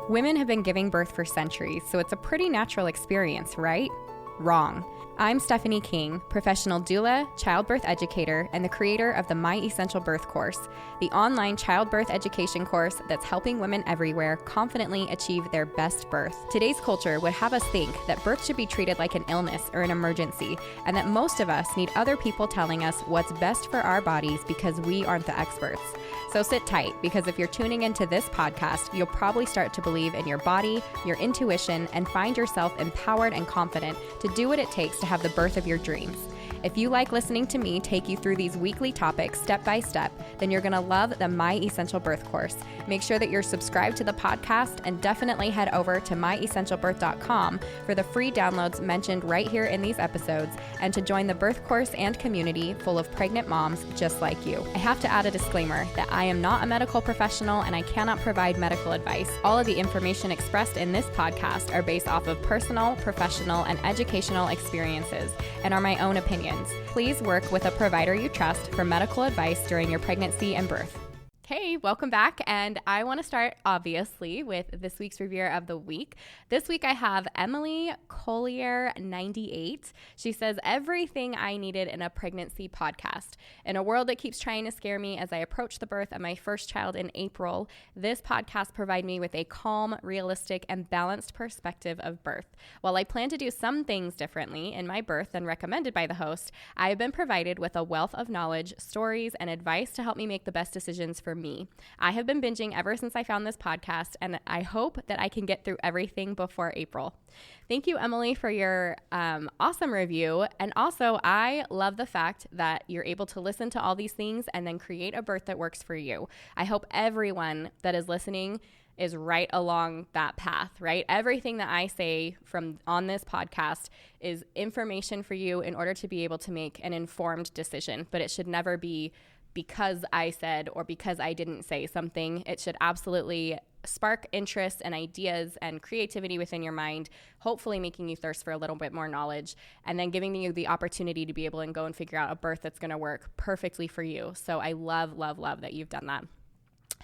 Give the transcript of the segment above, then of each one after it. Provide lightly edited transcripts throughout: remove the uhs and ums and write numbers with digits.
Women have been giving birth for centuries, so it's a pretty natural experience, right? Wrong. I'm Stephanie King, professional doula, childbirth educator, and the creator of the My Essential Birth course, the online childbirth education course that's helping women everywhere confidently achieve their best birth. Today's culture would have us think that birth should be treated like an illness or an emergency, and that most of us need other people telling us what's best for our bodies because we aren't the experts. So sit tight, because if you're tuning into this podcast, you'll probably start to believe in your body, your intuition, and find yourself empowered and confident to do what it takes to have the birth of your dreams. If you like listening to me take you through these weekly topics step by step, then you're going to love the My Essential Birth course. Make sure that you're subscribed to the podcast, and definitely head over to myessentialbirth.com for the free downloads mentioned right here in these episodes, and to join the birth course and community full of pregnant moms just like you. I have to add a disclaimer that I am not a medical professional and I cannot provide medical advice. All of the information expressed in this podcast are based off of personal, professional, and educational experiences and are my own opinions. Please work with a provider you trust for medical advice during your pregnancy and birth. Hey, welcome back. And I want to start, obviously, with this week's reviewer of the week. This week I have Emily Collier 98. She says, everything I needed in a pregnancy podcast. In a world that keeps trying to scare me as I approach the birth of my first child in April, this podcast provides me with a calm, realistic, and balanced perspective of birth. While I plan to do some things differently in my birth than recommended by the host, I have been provided with a wealth of knowledge, stories, and advice to help me make the best decisions for me. I have been binging ever since I found this podcast, and I hope that I can get through everything before April. Thank you, Emily, for your awesome review. And also, I love the fact that you're able to listen to all these things and then create a birth that works for you. I hope everyone that is listening is right along that path, right? Everything that I say from on this podcast is information for you in order to be able to make an informed decision, but it should never be because I said or because I didn't say something. It should absolutely spark interest and ideas and creativity within your mind, hopefully making you thirst for a little bit more knowledge, and then giving you the opportunity to be able to go and figure out a birth that's going to work perfectly for you. So I love, love, love that you've done that.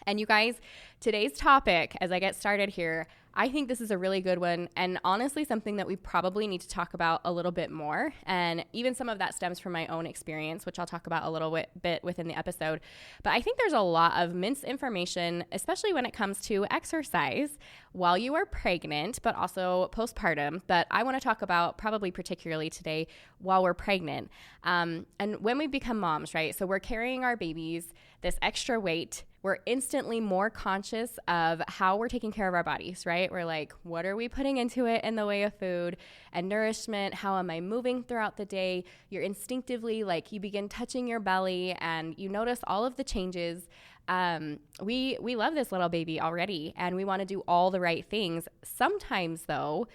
And you guys, today's topic, as I get started here, I think this is a really good one, and honestly something that we probably need to talk about a little bit more. And even some of that stems from my own experience, which I'll talk about a little bit within the episode. But I think there's a lot of misinformation, especially when it comes to exercise while you are pregnant, but also postpartum. But I want to talk about probably particularly today while we're pregnant. And when we become moms, right? So we're carrying our babies, this extra weight. We're instantly more conscious of how we're taking care of our bodies, right? We're like, what are we putting into it in the way of food and nourishment? How am I moving throughout the day? You're instinctively, like, you begin touching your belly and you notice all of the changes. We love this little baby already, and we want to do all the right things. Sometimes, though,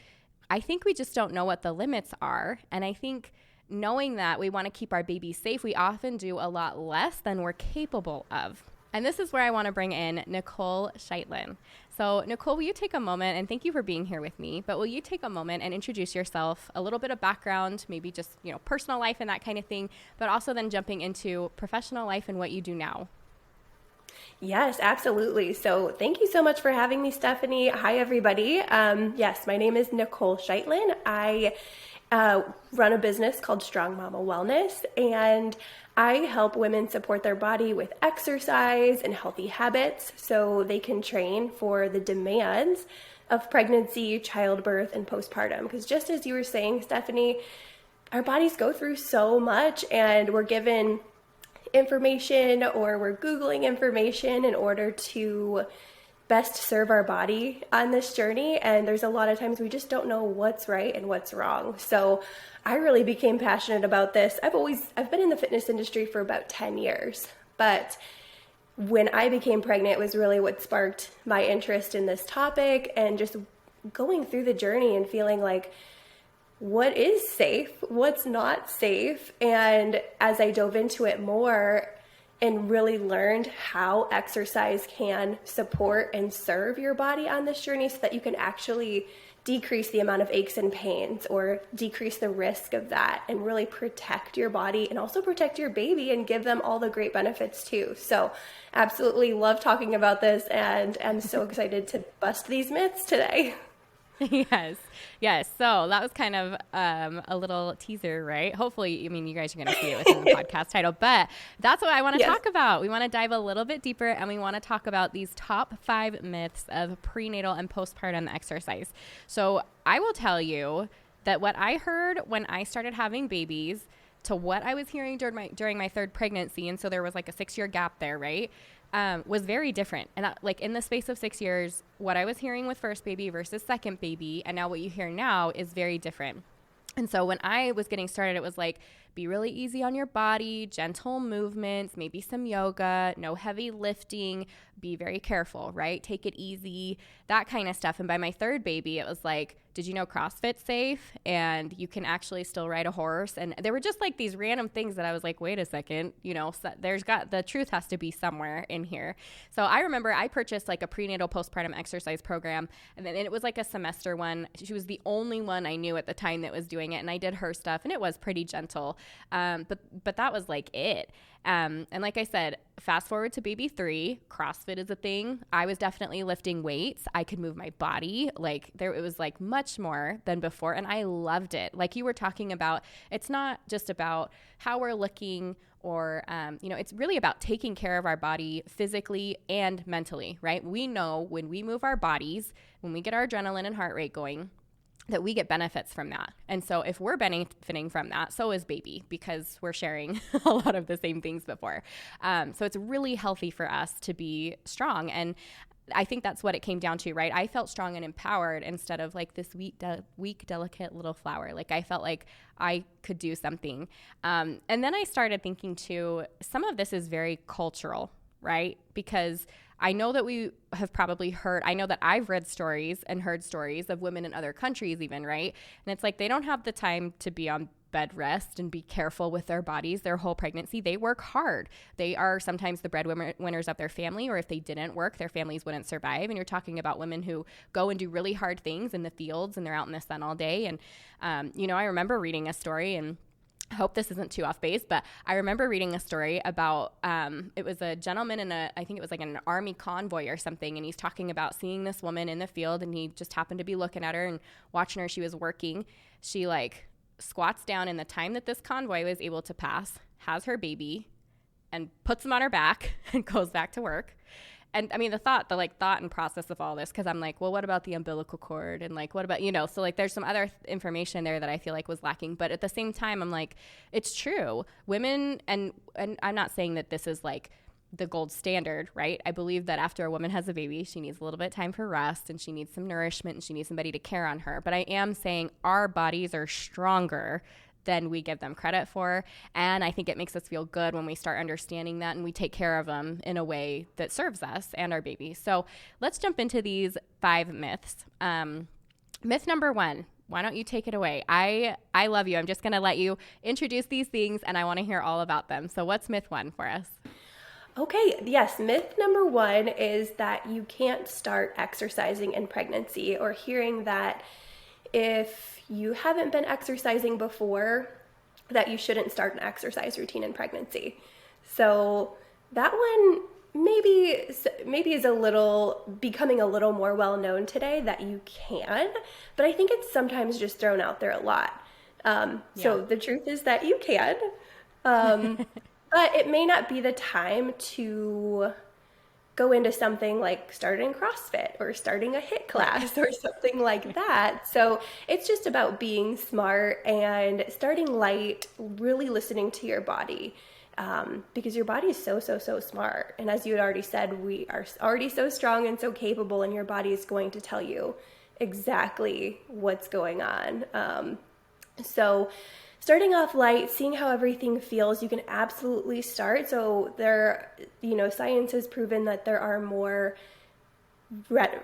I think we just don't know what the limits are. And I think knowing that we want to keep our baby safe, we often do a lot less than we're capable of. And this is where I want to bring in Nicole Scheitlin. So Nicole, will you take a moment, and thank you for being here with me, but will you take a moment and introduce yourself, a little bit of background, maybe just, personal life and that kind of thing, but also then jumping into professional life and what you do now? Yes, absolutely. So thank you so much for having me, Stephanie. Hi, everybody. Yes, my name is Nicole Scheitlin. I run a business called Strong Mama Wellness, and I help women support their body with exercise and healthy habits so they can train for the demands of pregnancy, childbirth, and postpartum. Because just as you were saying, Stephanie, our bodies go through so much, and we're given information or we're Googling information in order to best serve our body on this journey. And there's a lot of times we just don't know what's right and what's wrong. So I really became passionate about this. I've been in the fitness industry for about 10 years, but when I became pregnant, it was really what sparked my interest in this topic, and just going through the journey and feeling like, what is safe? What's not safe? And as I dove into it more, and really learned how exercise can support and serve your body on this journey so that you can actually decrease the amount of aches and pains or decrease the risk of that and really protect your body and also protect your baby and give them all the great benefits too. So absolutely love talking about this, and I'm so excited to bust these myths today. Yes. Yes. So that was kind of a little teaser, right? Hopefully, I mean, you guys are going to see it within the podcast title, but that's what I want to talk about. We want to dive a little bit deeper, and we want to talk about these top 5 myths of prenatal and postpartum exercise. So I will tell you that what I heard when I started having babies to what I was hearing during my 3rd pregnancy, and so there was like a 6-year gap there, right? Was very different. And like in the space of 6 years, what I was hearing with first baby versus second baby, and now what you hear now is very different. And so when I was getting started, it was like, be really easy on your body, gentle movements, maybe some yoga, no heavy lifting, be very careful, right? Take it easy, that kind of stuff. And by my 3rd baby, it was like, did you know CrossFit's safe and you can actually still ride a horse? And there were just like these random things that I was like, wait a second, you know, so the truth has to be somewhere in here. So I remember I purchased like a prenatal postpartum exercise program, and then it was like a semester one. She was the only one I knew at the time that was doing it, and I did her stuff, and it was pretty gentle. But that was like it. And like I said, fast forward to baby 3, CrossFit is a thing. I was definitely lifting weights. I could move my body. Like it was like much more than before. And I loved it. Like you were talking about, it's not just about how we're looking or, it's really about taking care of our body physically and mentally, right? We know when we move our bodies, when we get our adrenaline and heart rate going, that we get benefits from that. And so if we're benefiting from that, so is baby, because we're sharing a lot of the same things before. So it's really healthy for us to be strong. And I think that's what it came down to, right? I felt strong and empowered instead of like this weak, delicate little flower. Like I felt like I could do something. And then I started thinking too, some of this is very cultural, right? Because I know that we have probably heard, I know that I've read stories and heard stories of women in other countries even, right? And it's like they don't have the time to be on bed rest and be careful with their bodies their whole pregnancy. They work hard. They are sometimes the breadwinners of their family, or if they didn't work, their families wouldn't survive. And you're talking about women who go and do really hard things in the fields, and they're out in the sun all day. And, I remember reading a story, and I hope this isn't too off base, but I remember reading a story about, it was a gentleman I think it was like an army convoy or something. And he's talking about seeing this woman in the field, and he just happened to be looking at her and watching her. She was working. She like squats down in the time that this convoy was able to pass, has her baby, and puts him on her back and goes back to work. And I mean, the thought and process of all this, because I'm like, well, what about the umbilical cord? And like, what about, so like there's some other information there that I feel like was lacking. But at the same time, I'm like, it's true. Women, and I'm not saying that this is like the gold standard, right? I believe that after a woman has a baby, she needs a little bit of time for rest, and she needs some nourishment, and she needs somebody to care on her. But I am saying our bodies are stronger than we give them credit for. And I think it makes us feel good when we start understanding that, and we take care of them in a way that serves us and our baby. So let's jump into these 5 myths. Myth number 1, why don't you take it away? I love you. I'm just going to let you introduce these things, and I want to hear all about them. So what's myth 1 for us? Okay, yes, myth number 1 is that you can't start exercising in pregnancy, or hearing that if you haven't been exercising before, that you shouldn't start an exercise routine in pregnancy. So that one maybe is becoming a little more well known today, that you can, but I think it's sometimes just thrown out there a lot. So the truth is that you can, but it may not be the time to go into something like starting CrossFit or starting a HIIT class or something like that. So it's just about being smart and starting light, really listening to your body, because your body is so smart. And as you had already said, we are already so strong and so capable, and your body is going to tell you exactly what's going on. So starting off light, seeing how everything feels, you can absolutely start. So science has proven that there are more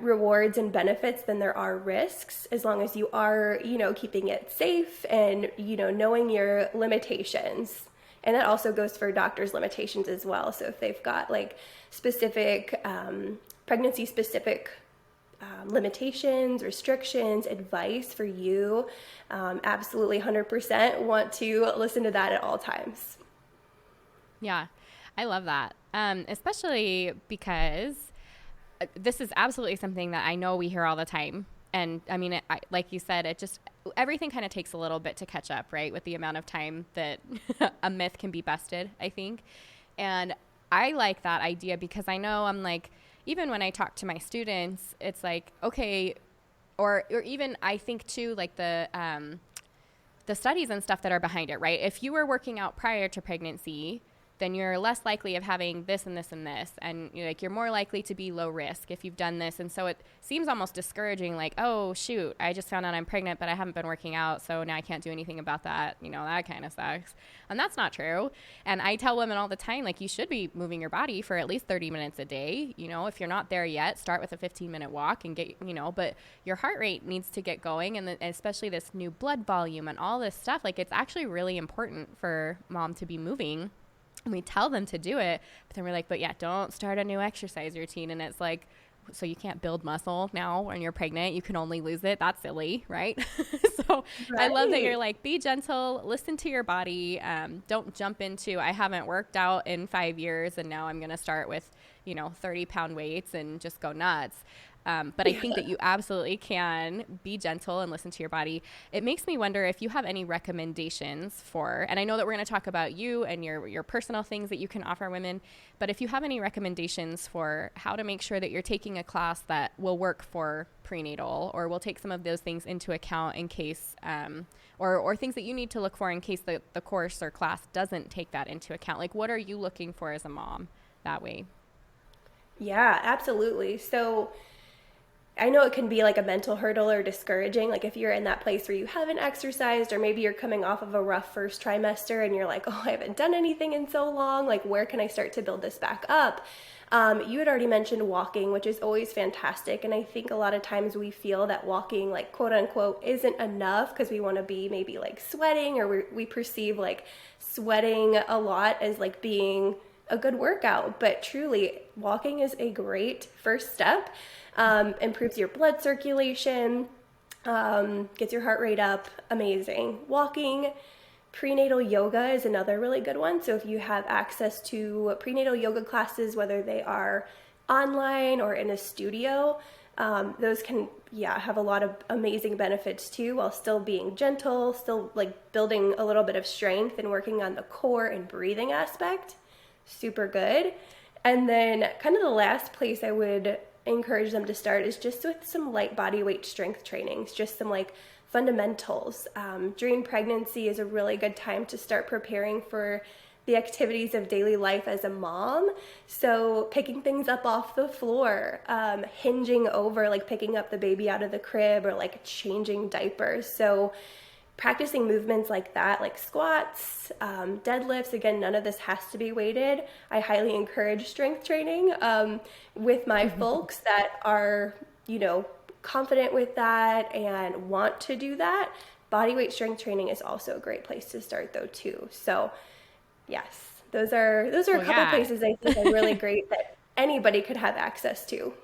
rewards and benefits than there are risks, as long as you are, keeping it safe and, knowing your limitations. And that also goes for doctors' limitations as well. So if they've got like specific pregnancy specific limitations, restrictions, advice for you, absolutely 100% want to listen to that at all times. Yeah, I love that. Especially because this is absolutely something that I know we hear all the time. And I mean, like you said, everything kind of takes a little bit to catch up, right? With the amount of time that a myth can be busted, I think. And I like that idea because I know I'm like, even when I talk to my students, it's like, okay, or even I think too, like the studies and stuff that are behind it, right? If you were working out prior to pregnancy, then you're less likely of having this and this and this. And you're more likely to be low risk if you've done this. And so it seems almost discouraging, like, oh, shoot, I just found out I'm pregnant, but I haven't been working out. So now I can't do anything about that. That kind of sucks. And that's not true. And I tell women all the time, like, you should be moving your body for at least 30 minutes a day. If you're not there yet, start with a 15-minute walk and get, but your heart rate needs to get going. And especially this new blood volume and all this stuff, like, it's actually really important for mom to be moving. And we tell them to do it, but then we're like, but yeah, don't start a new exercise routine. And it's like, so you can't build muscle now when you're pregnant. You can only lose it. That's silly, right? So right. I love that you're like, be gentle, listen to your body. Don't jump into, I haven't worked out in 5 years and now I'm going to start with, 30-pound weights and just go nuts. But I think that you absolutely can be gentle and listen to your body. It makes me wonder if you have any recommendations for, and I know that we're going to talk about you and your personal things that you can offer women, but if you have any recommendations for how to make sure that you're taking a class that will work for prenatal or will take some of those things into account in case, or things that you need to look for in case the course or class doesn't take that into account. Like, what are you looking for as a mom that way? Yeah, absolutely. So I know it can be like a mental hurdle or discouraging. Like if you're in that place where you haven't exercised or maybe you're coming off of a rough first trimester and you're like, oh, I haven't done anything in so long. Like, where can I start to build this back up? You had already mentioned walking, which is always fantastic. And I think a lot of times we feel that walking, like, quote unquote, isn't enough because we want to be maybe like sweating, or we perceive like sweating a lot as like being a good workout. But truly, walking is a great first step. Improves your blood circulation, gets your heart rate up. Amazing. Walking. Prenatal yoga is another really good one. So if you have access to prenatal yoga classes, whether they are online or in a studio, those can, have a lot of amazing benefits too, while still being gentle, still like building a little bit of strength and working on the core and breathing aspect. Super good. And then kind of the last place I would encourage them to start is just with some light body weight strength trainings, just some like fundamentals. During pregnancy is a really good time to start preparing for the activities of daily life as a mom. So picking things up off the floor, hinging over, like picking up the baby out of the crib, or like changing diapers. So practicing movements like that, like squats, deadlifts. Again, none of this has to be weighted. I highly encourage strength training with my folks that are, confident with that and want to do that. Body weight strength training is also a great place to start though too. So yes, those are a couple places I think are really great that anybody could have access to.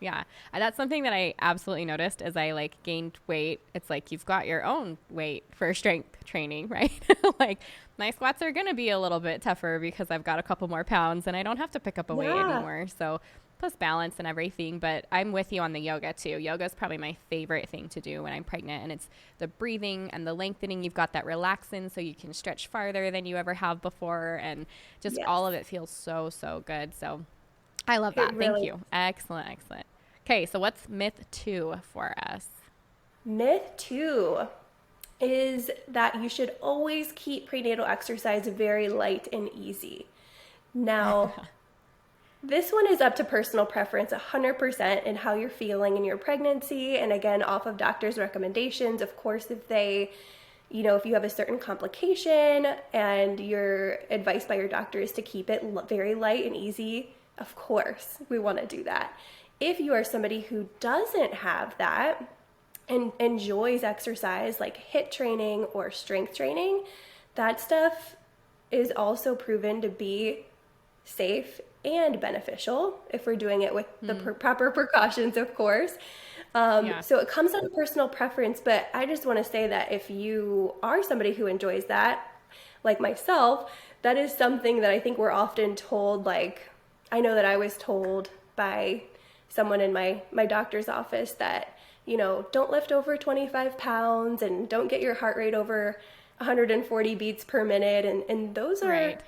Yeah, that's something that I absolutely noticed as I like gained weight. It's like you've got your own weight for strength training, right? Like my squats are going to be a little bit tougher because I've got a couple more pounds and I don't have to pick up a weight anymore. So plus balance and everything. But I'm with you on the yoga too. Yoga is probably my favorite thing to do when I'm pregnant, and it's the breathing and the lengthening. You've got that relaxin' so you can stretch farther than you ever have before, and just all of it feels so, so good. So I love that. Thank you. Excellent. Excellent. Okay. So what's myth 2 for us? Myth 2 is that you should always keep prenatal exercise very light and easy. Now, this one is up to personal preference 100% in how you're feeling in your pregnancy. And again, off of doctor's recommendations. Of course, if they, if you have a certain complication and your advice by your doctor is to keep it very light and easy, of course, we want to do that. If you are somebody who doesn't have that and enjoys exercise like HIIT training or strength training, that stuff is also proven to be safe and beneficial if we're doing it with the proper precautions, of course. Yeah. So it comes down to personal preference, but I just want to say that if you are somebody who enjoys that, like myself, that is something that I think we're often told, like, I know that I was told by someone in my doctor's office that, don't lift over 25 pounds and don't get your heart rate over 140 beats per minute. And those are, Right.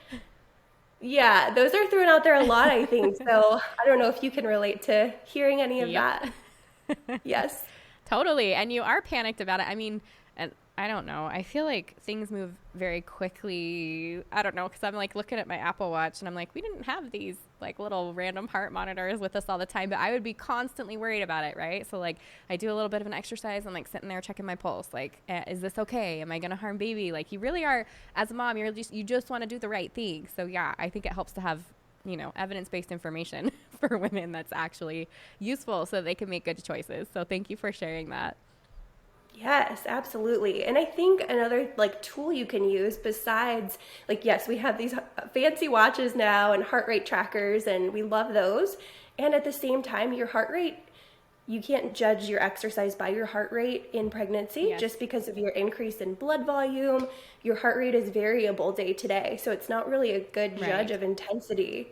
yeah, those are thrown out there a lot, I think. So I don't know if you can relate to hearing any of Yep. that. Yes. Totally. And you are panicked about it. I mean, and I don't know. I feel like things move very quickly. I don't know, because I'm like looking at my Apple Watch and I'm like, we didn't have these like little random heart monitors with us all the time, but I would be constantly worried about it, right? So like I do a little bit of an exercise. I'm like sitting there checking my pulse. Like, is this okay? Am I going to harm baby? Like you really are, as a mom, you just want to do the right thing. So yeah, I think it helps to have evidence-based information for women that's actually useful so they can make good choices. So thank you for sharing that. Yes, absolutely. And I think another like tool you can use besides like, yes, we have these fancy watches now and heart rate trackers and we love those. And at the same time, your heart rate, you can't judge your exercise by your heart rate in pregnancy. Yes. Just because of your increase in blood volume. Your heart rate is variable day to day. So it's not really a good judge Right. of intensity.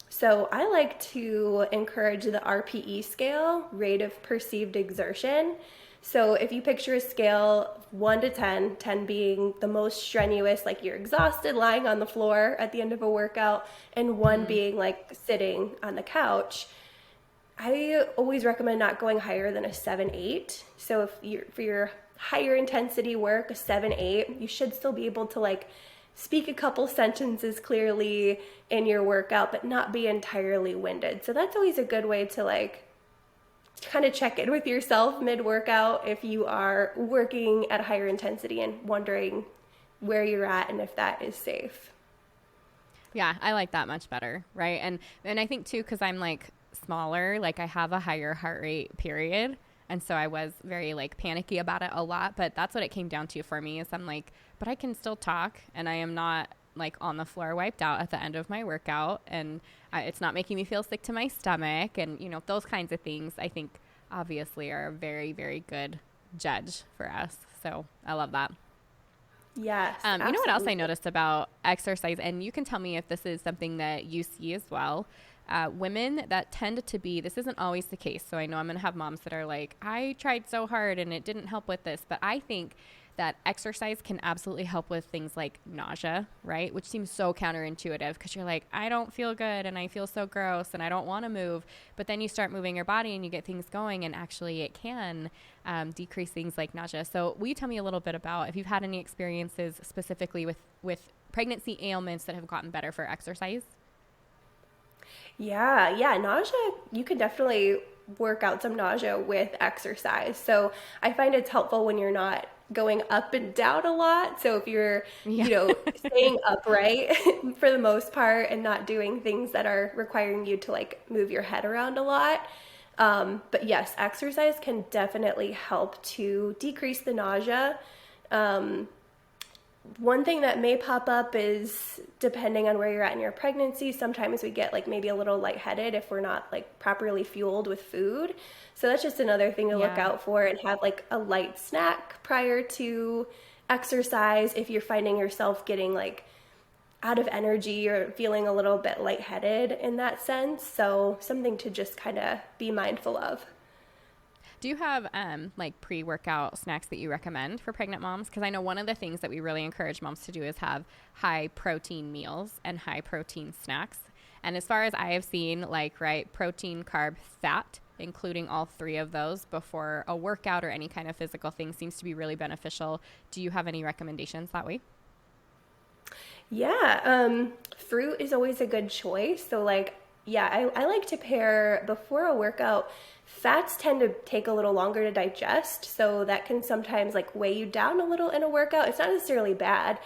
So I like to encourage the RPE scale, rate of perceived exertion. So if you picture a scale of 1 to 10, 10 being the most strenuous, like you're exhausted lying on the floor at the end of a workout, and 1 being like sitting on the couch, I always recommend not going higher than a 7-8. So if you're for your higher intensity work, a 7-8, you should still be able to like speak a couple sentences clearly in your workout, but not be entirely winded. So that's always a good way to like kind of check in with yourself mid-workout if you are working at a higher intensity and wondering where you're at and if that is safe. Yeah, I like that much better, right? And I think too, because I'm like smaller, like I have a higher heart rate period. And so I was very like panicky about it a lot, but that's what it came down to for me is I'm like, but I can still talk and I am not like on the floor wiped out at the end of my workout and it's not making me feel sick to my stomach. And, those kinds of things I think obviously are a very, very good judge for us. So I love that. Yes. You know what else I absolutely. noticed about exercise, and you can tell me if this is something that you see as well. Women that tend to be, this isn't always the case. So I know I'm going to have moms that are like, I tried so hard and it didn't help with this. But I think that exercise can absolutely help with things like nausea, right? Which seems so counterintuitive because you're like, I don't feel good and I feel so gross and I don't want to move. But then you start moving your body and you get things going and actually it can decrease things like nausea. So will you tell me a little bit about if you've had any experiences specifically with pregnancy ailments that have gotten better for exercise? Yeah, nausea, you can definitely work out some nausea with exercise. So I find it's helpful when you're not going up and down a lot. So if you're, Yeah. staying upright for the most part and not doing things that are requiring you to like move your head around a lot. But yes, exercise can definitely help to decrease the nausea. One thing that may pop up is depending on where you're at in your pregnancy, sometimes we get like maybe a little lightheaded if we're not like properly fueled with food. So that's just another thing to look Yeah. out for and have like a light snack prior to exercise if you're finding yourself getting like out of energy or feeling a little bit lightheaded in that sense. So something to just kind of be mindful of. Do you have like pre-workout snacks that you recommend for pregnant moms? Because I know one of the things that we really encourage moms to do is have high protein meals and high protein snacks. And as far as I have seen, like, right, protein, carb, fat, including all three of those before a workout or any kind of physical thing seems to be really beneficial. Do you have any recommendations that way? Yeah, fruit is always a good choice. So like, yeah, I like to pair before a workout. Fats tend to take a little longer to digest, so that can sometimes like weigh you down a little in a workout. It's not necessarily bad,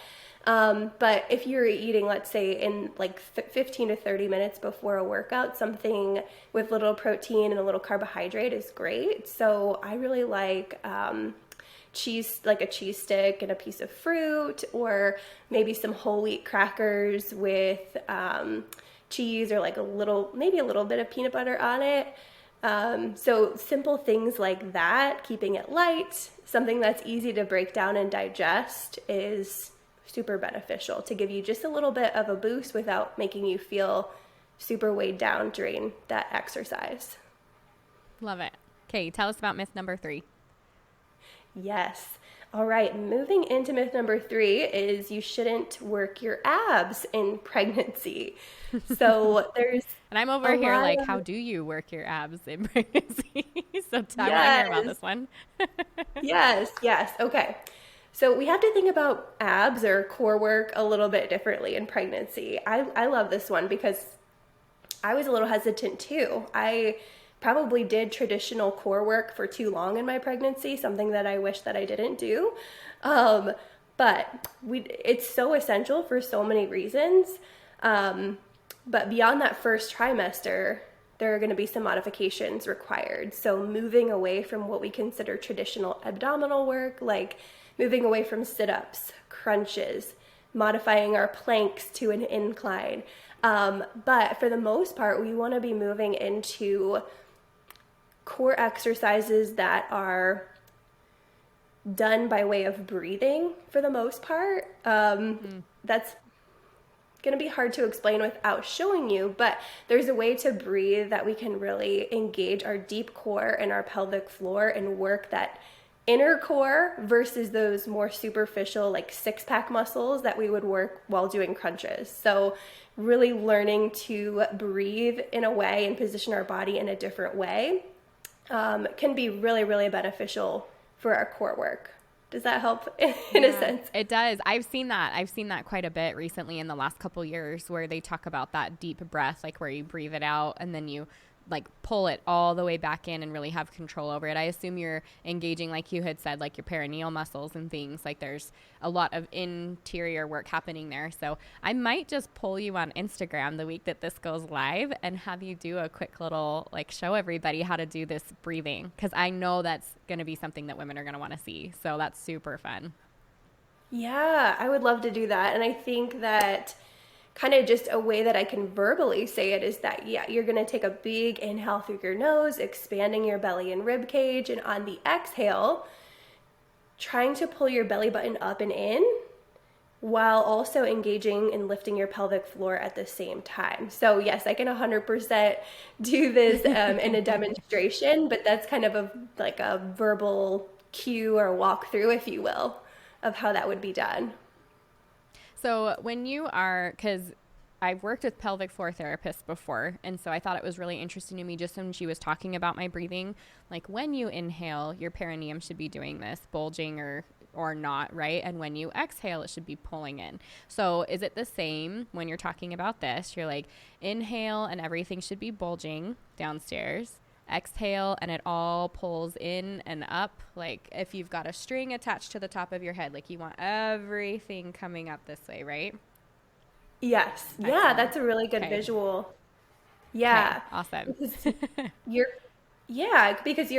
But if you're eating, let's say in like 15 to 30 minutes before a workout, something with little protein and a little carbohydrate is great. So I really like cheese, like a cheese stick and a piece of fruit, or maybe some whole wheat crackers with cheese, or like maybe a little bit of peanut butter on it. So simple things like that, keeping it light, something that's easy to break down and digest, is super beneficial to give you just a little bit of a boost without making you feel super weighed down during that exercise. Love it. Okay, tell us about myth number 3. Yes. All right, moving into myth number 3 is you shouldn't work your abs in pregnancy. So there's and I'm over here like, how do you work your abs in pregnancy? So I want to hear about this one. Yes. Okay. So we have to think about abs or core work a little bit differently in pregnancy. I love this one because I was a little hesitant too. I probably did traditional core work for too long in my pregnancy, something that I wish that I didn't do. But it's so essential for so many reasons. But beyond that first trimester, there are going to be some modifications required. So moving away from what we consider traditional abdominal work, like moving away from sit-ups, crunches, modifying our planks to an incline. But for the most part, we want to be moving into core exercises that are done by way of breathing for the most part. That's going to be hard to explain without showing you, but there's a way to breathe that we can really engage our deep core and our pelvic floor and work that inner core versus those more superficial like six-pack muscles that we would work while doing crunches. So really learning to breathe in a way and position our body in a different way can be really, really beneficial for our core work. Does that help in a sense? It does. I've seen that quite a bit recently in the last couple years, where they talk about that deep breath, like where you breathe it out and then you like pull it all the way back in and really have control over it. I assume you're engaging, like you had said, like your perineal muscles and things. Like there's a lot of interior work happening there. So I might just pull you on Instagram the week that this goes live and have you do a quick little, like, show everybody how to do this breathing, because I know that's going to be something that women are going to want to see. So that's super fun. Yeah, I would love to do that. And I think that kind of just a way that I can verbally say it is that, you're going to take a big inhale through your nose, expanding your belly and rib cage. And on the exhale, trying to pull your belly button up and in while also engaging and lifting your pelvic floor at the same time. So yes, I can 100% do this in a demonstration, but that's kind of a verbal cue or walkthrough, if you will, of how that would be done. So when you are, because I've worked with pelvic floor therapists before, and so I thought it was really interesting to me just when she was talking about my breathing, like when you inhale, your perineum should be doing this, bulging or not, right? And when you exhale, it should be pulling in. So is it the same when you're talking about this? You're like, inhale and everything should be bulging downstairs. Exhale and it all pulls in and up, like if you've got a string attached to the top of your head, like you want everything coming up this way, right? Yes. Excellent. Yeah, that's a really good visual. Yeah. Okay. Awesome. Because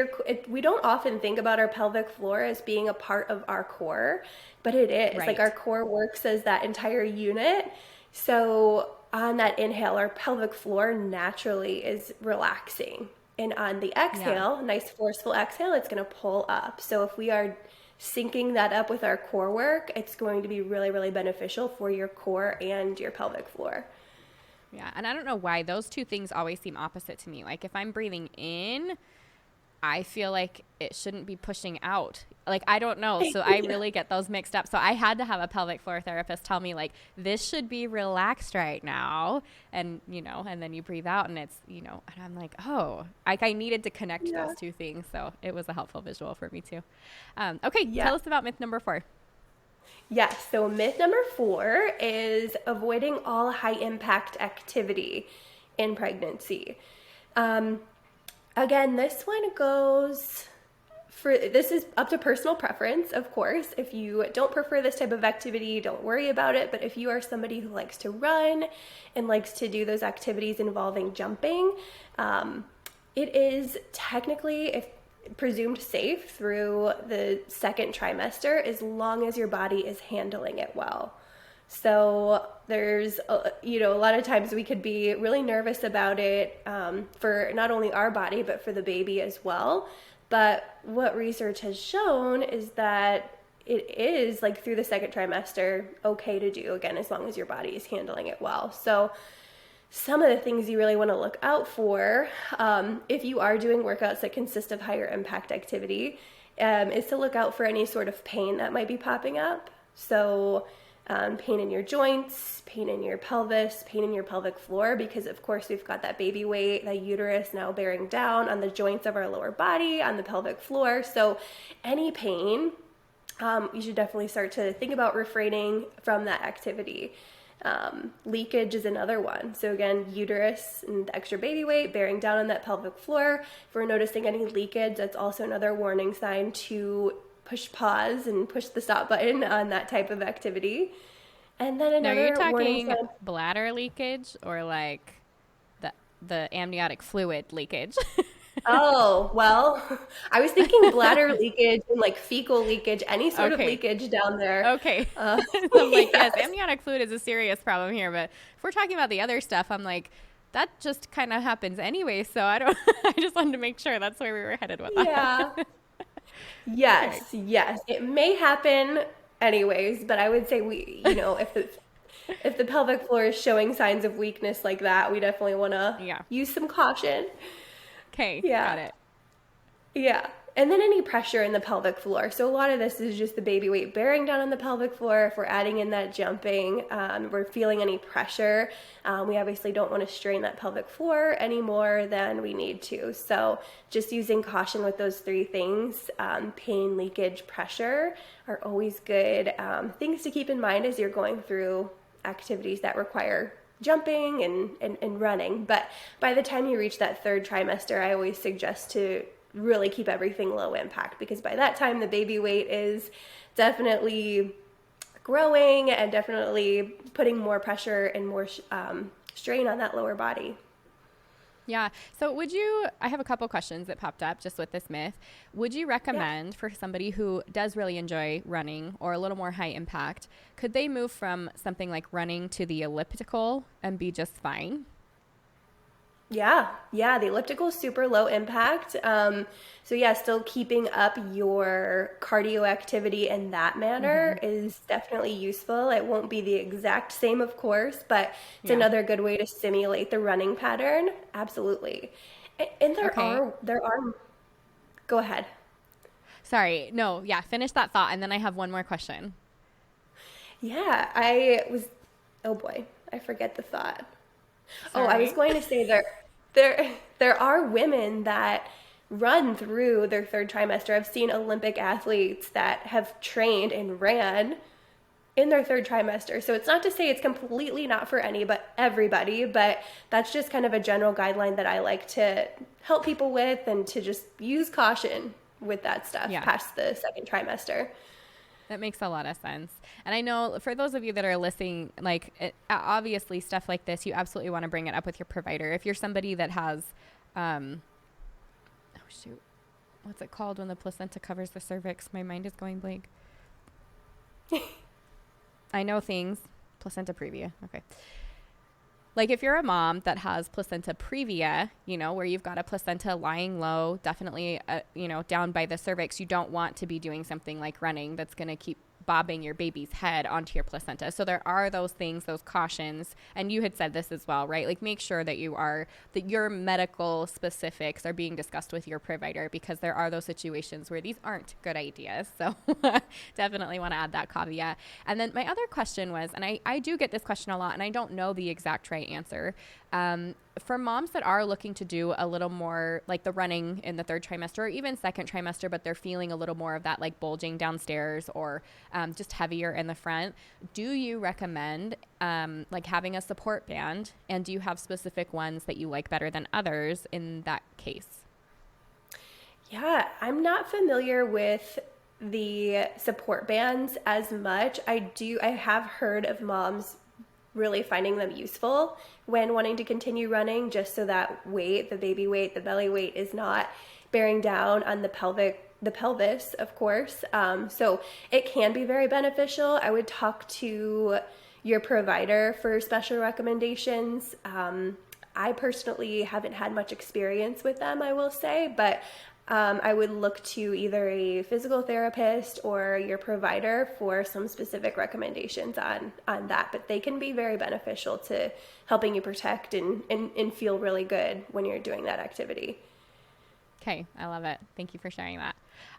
we don't often think about our pelvic floor as being a part of our core, but it is. Right. Like our core works as that entire unit. So on that inhale, our pelvic floor naturally is relaxing. And on the exhale, nice forceful exhale, it's going to pull up. So if we are syncing that up with our core work, it's going to be really, really beneficial for your core and your pelvic floor. Yeah. And I don't know why those two things always seem opposite to me. Like if I'm breathing in, I feel like it shouldn't be pushing out. Like, I don't know. So I really get those mixed up. So I had to have a pelvic floor therapist tell me, like, this should be relaxed right now. And, and then you breathe out and it's, and I'm like, oh, I needed to connect those two things. So it was a helpful visual for me too. Okay. Tell us about myth number 4. Yes. So myth number 4 is avoiding all high impact activity in pregnancy. Again, this one goes this is up to personal preference, of course. If you don't prefer this type of activity, don't worry about it. But if you are somebody who likes to run and likes to do those activities involving jumping, it is technically presumed safe through the second trimester as long as your body is handling it well. So there's, a lot of times we could be really nervous about it for not only our body, but for the baby as well. But what research has shown is that it is, like, through the second trimester okay to do, again, as long as your body is handling it well. So some of the things you really want to look out for if you are doing workouts that consist of higher impact activity is to look out for any sort of pain that might be popping up. So pain in your joints, pain in your pelvis, pain in your pelvic floor, because of course we've got that baby weight, that uterus now bearing down on the joints of our lower body, on the pelvic floor. So any pain, you should definitely start to think about refraining from that activity. Leakage is another one. So again, uterus and the extra baby weight bearing down on that pelvic floor. If we're noticing any leakage, that's also another warning sign to push pause and push the stop button on that type of activity. And then another you're warning talking sign. bladder leakage or like the amniotic fluid leakage? Oh, well, I was thinking bladder leakage and like fecal leakage, any sort of leakage down there. Okay. So I'm like, yes, amniotic fluid is a serious problem here. But if we're talking about the other stuff, I'm like, that just kind of happens anyway. So I just wanted to make sure that's where we were headed with that. Yeah. Yes, yes. It may happen anyways, but I would say if the pelvic floor is showing signs of weakness like that, we definitely want to use some caution. Okay, yeah. Got it. Yeah. And then any pressure in the pelvic floor. So a lot of this is just the baby weight bearing down on the pelvic floor. If we're adding in that jumping, we're feeling any pressure, we obviously don't want to strain that pelvic floor any more than we need to. So just using caution with those three things, pain, leakage, pressure, are always good things to keep in mind as you're going through activities that require jumping and running. But by the time you reach that third trimester, I always suggest to really keep everything low impact, because by that time the baby weight is definitely growing and definitely putting more pressure and more strain on that lower body. Yeah. So I have a couple questions that popped up just with this myth. Would you recommend for somebody who does really enjoy running or a little more high impact, could they move from something like running to the elliptical and be just fine? Yeah, the elliptical is super low impact. Still keeping up your cardio activity in that manner is definitely useful. It won't be the exact same, of course, but it's another good way to simulate the running pattern. Absolutely. And there are, go ahead. Sorry. No, finish that thought. And then I have one more question. Yeah, oh boy, I forget the thought. Sorry. Oh, I was going to say there are women that run through their third trimester. I've seen Olympic athletes that have trained and ran in their third trimester. So it's not to say it's completely not for everybody, but that's just kind of a general guideline that I like to help people with, and to just use caution with that stuff past the second trimester. That makes a lot of sense. And I know for those of you that are listening, obviously stuff like this, you absolutely want to bring it up with your provider. If you're somebody that has, what's it called when the placenta covers the cervix? My mind is going blank. I know things. Placenta previa. Okay. Like if you're a mom that has placenta previa, where you've got a placenta lying low, definitely, down by the cervix, you don't want to be doing something like running that's going to keep bobbing your baby's head onto your placenta. So there are those things, those cautions, and you had said this as well, right? Like make sure that your medical specifics are being discussed with your provider, because there are those situations where these aren't good ideas. So definitely want to add that caveat. And then my other question was, and I do get this question a lot, and I don't know the exact right answer. For moms that are looking to do a little more like the running in the third trimester or even second trimester, but they're feeling a little more of that like bulging downstairs or just heavier in the front, do you recommend having a support band? And do you have specific ones that you like better than others in that case? Yeah, I'm not familiar with the support bands as much. I have heard of moms really finding them useful when wanting to continue running, just so that weight, the baby weight, the belly weight is not bearing down on the pelvis, of course. So it can be very beneficial. I would talk to your provider for special recommendations. I personally haven't had much experience with them, I will say, but I would look to either a physical therapist or your provider for some specific recommendations on that. But they can be very beneficial to helping you protect and feel really good when you're doing that activity. Okay, I love it. Thank you for sharing that.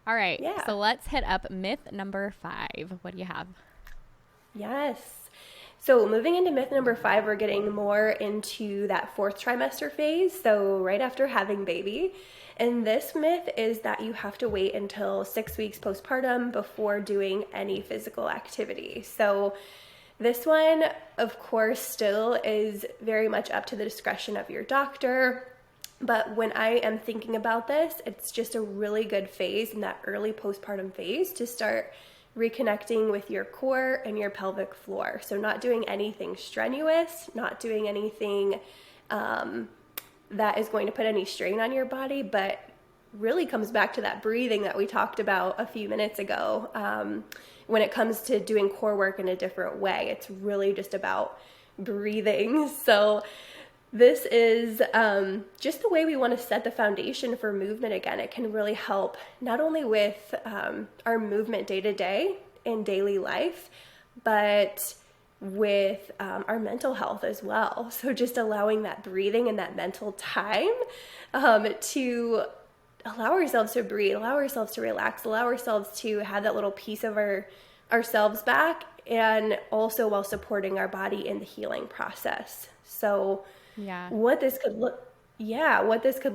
All right, Yeah. so let's hit up myth number 5. What do you have? Yes. So moving into myth number 5, we're getting more into that 4th trimester phase. So right after having baby. And this myth is that you have to wait until 6 weeks postpartum before doing any physical activity. So this one, of course, still is very much up to the discretion of your doctor. But when I am thinking about this, it's just a really good phase in that early postpartum phase to start reconnecting with your core and your pelvic floor. So not doing anything strenuous, not doing anything that is going to put any strain on your body, but really comes back to that breathing that we talked about a few minutes ago. When it comes to doing core work in a different way, it's really just about breathing. So this is just the way we want to set the foundation for movement again. It can really help not only with our movement day to day in daily life, but with our mental health as well. So just allowing that breathing and that mental time to allow ourselves to breathe, allow ourselves to relax, allow ourselves to have that little piece of ourselves back, and also while supporting our body in the healing process. So what this could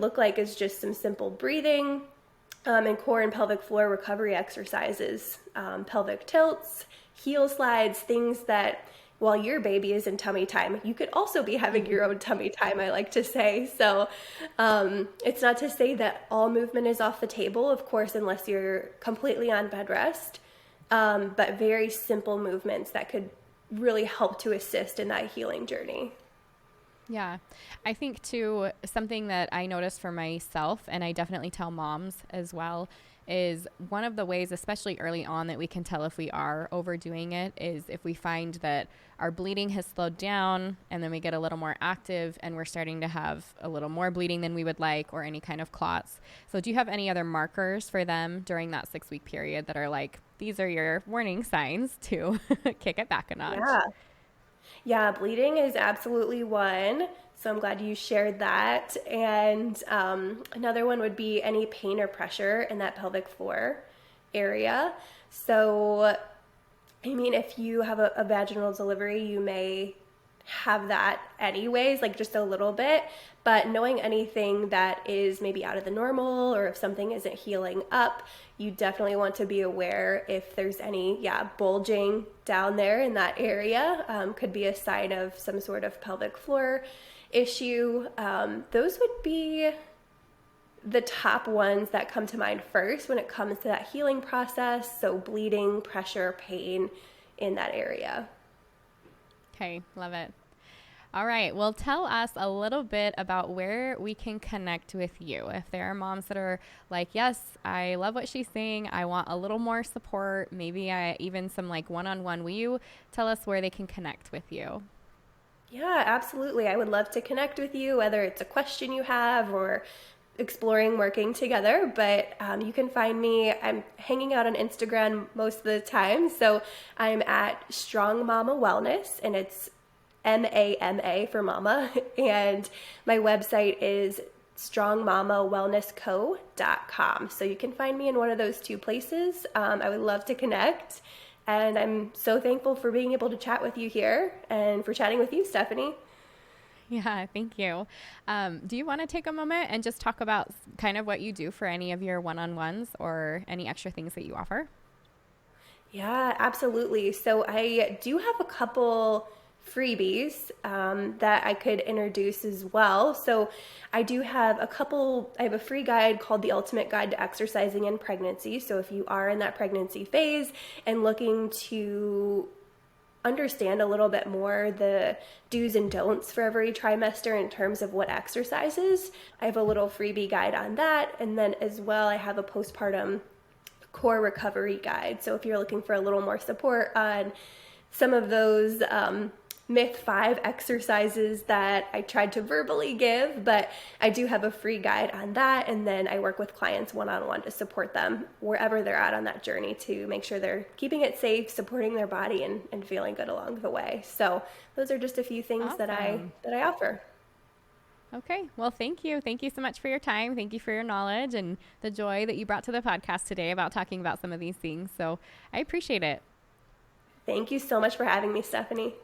look like is just some simple breathing and core and pelvic floor recovery exercises, pelvic tilts, heel slides, things that while your baby is in tummy time, you could also be having your own tummy time, I like to say. So it's not to say that all movement is off the table, of course, unless you're completely on bed rest, but very simple movements that could really help to assist in that healing journey. Yeah. I think too, something that I noticed for myself, and I definitely tell moms as well, is one of the ways, especially early on, that we can tell if we are overdoing it is if we find that our bleeding has slowed down and then we get a little more active and we're starting to have a little more bleeding than we would like, or any kind of clots. So do you have any other markers for them during that 6-week period that are like, these are your warning signs to kick it back a notch? Yeah, bleeding is absolutely one. So I'm glad you shared that. And another one would be any pain or pressure in that pelvic floor area. So, I mean, if you have a vaginal delivery, you may have that anyways, like just a little bit, but knowing anything that is maybe out of the normal, or if something isn't healing up, you definitely want to be aware if there's any bulging down there in that area. Could be a sign of some sort of pelvic floor issue. Those would be the top ones that come to mind first when it comes to that healing process. So bleeding, pressure, pain in that area. Okay, love it. All right, well, tell us a little bit about where we can connect with you. If there are moms that are like, yes, I love what she's saying, I want a little more support, maybe even some like one-on-one, will you tell us where they can connect with you? Yeah, absolutely. I would love to connect with you, whether it's a question you have or exploring working together. But you can find me. I'm hanging out on Instagram most of the time. So I'm at Strong Mama Wellness, and it's MAMA for mama. And my website is strongmamawellnessco.com. So you can find me in one of those two places. I would love to connect. And I'm so thankful for being able to chat with you here and for chatting with you, Stephanie. Yeah, thank you. Do you want to take a moment and just talk about kind of what you do for any of your one-on-ones or any extra things that you offer? Yeah, absolutely. So I do have a couple freebies that I could introduce as well. So I do have I have a free guide called The Ultimate Guide to Exercising in Pregnancy. So if you are in that pregnancy phase and looking to understand a little bit more the do's and don'ts for every trimester in terms of what exercises, I have a little freebie guide on that. And then as well, I have a postpartum core recovery guide. So if you're looking for a little more support on some of those myth 5 exercises that I tried to verbally give, but I do have a free guide on that. And then I work with clients one-on-one to support them wherever they're at on that journey to make sure they're keeping it safe, supporting their body, and feeling good along the way. So those are just a few things Awesome. that I offer. Okay. Well, thank you. Thank you so much for your time. Thank you for your knowledge and the joy that you brought to the podcast today about talking about some of these things. So I appreciate it. Thank you so much for having me, Stephanie.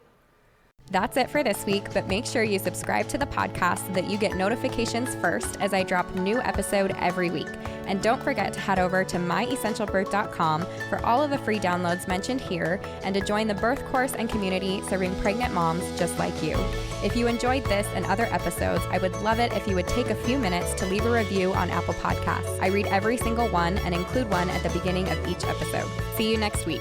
That's it for this week, but make sure you subscribe to the podcast so that you get notifications first as I drop a new episode every week. And don't forget to head over to myessentialbirth.com for all of the free downloads mentioned here and to join the birth course and community serving pregnant moms just like you. If you enjoyed this and other episodes, I would love it if you would take a few minutes to leave a review on Apple Podcasts. I read every single one and include one at the beginning of each episode. See you next week.